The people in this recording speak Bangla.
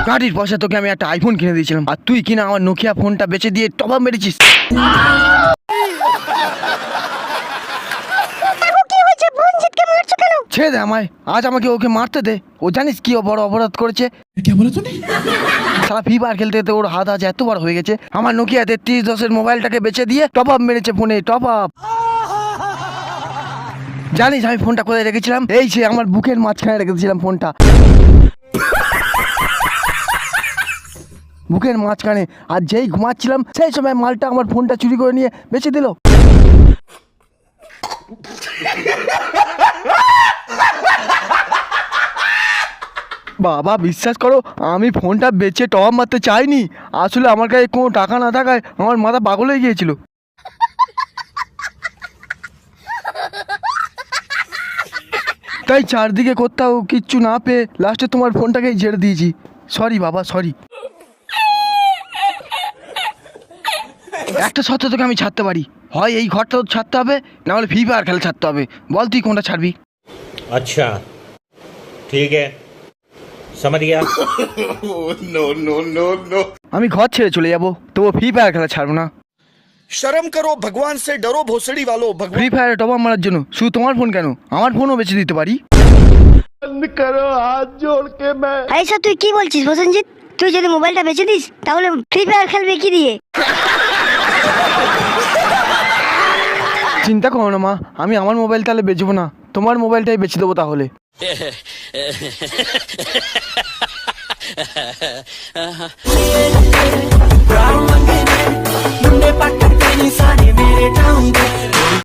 গাড়ির পয়সা তোকে আমি একটা আইফোন কিনে দিয়েছিলাম, আর তুই কিনা আমার নোকিয়া ফোনটা বেচে দিয়ে টপ আপ মেরেছিস। ছেড়ে দে আমায়, আজ আমাকে ওকে মারতে দে। ও জানিস কি ও বড় অপরাধ করেছে? সারা ফ্রি ফায়ার খেলতে খেলতে ওর হাত আজ এত বড় হয়ে গেছে, আমার নোকিয়া 3310 মোবাইলটাকে বেচে দিয়ে টপ আপ মেরেছে ফোনে, টপ আপ। জানিস আমি ফোনটা কোথায় রেখেছিলাম? এই সে আমার বুকের মাঝখানে রেখেছিলাম ফোনটা, বুকের মাঝখানে। আর যেই ঘুমাচ্ছিলাম সেই সময় মালটা আমার ফোনটা চুরি করে নিয়ে বেচে দিল। বাবা বিশ্বাস করো, আমি ফোনটা বেচে টপ মারতে চাইনি। আসলে আমার কাছে কোনো টাকা না থাকায় আমার মাথা পাগল হয়ে গিয়েছিল। তাই চারদিকে কোথাও কিচ্ছু না পেয়ে লাস্টে তোমার ফোনটাকেই ঝেড়ে দিয়েছি। সরি বাবা, সরি। একটা সত্য তোকে আমি ছাড়তে পারি, হয় এই ঘরটা ছাড়তে হবে, না হলে ফ্রি ফায়ার খেলা ছাড়তে হবে। বল তুই কোনটা ছাড়বি? अच्छा ठीक है समझ गया। আমি ঘর ছেড়ে চলে যাবো, তবু ফ্রি ফায়ার খেলা ছাড়বো না। शर्म करो, भगवान से डरो भोसड़ी वालों। ফ্রি ফায়ারে টপ আপ মারার জন্য শুধু তোমার ফোন কেন, আমার ফোনও বেঁচে দিতে পারি। আইসা তুই কি বলছিস প্রসেনজিৎ? তুই যদি মোবাইলটা বেচে দিস তাহলে ফ্রি ফায়ার খেলবে কি দিয়ে? চিন্তা করো না মা, আমি আমার মোবাইল তাহলে বেচবো না, তোমার মোবাইলটাই বেচে দেবো তাহলে। मुंडे पट्टन के निशाने मेरे टाउन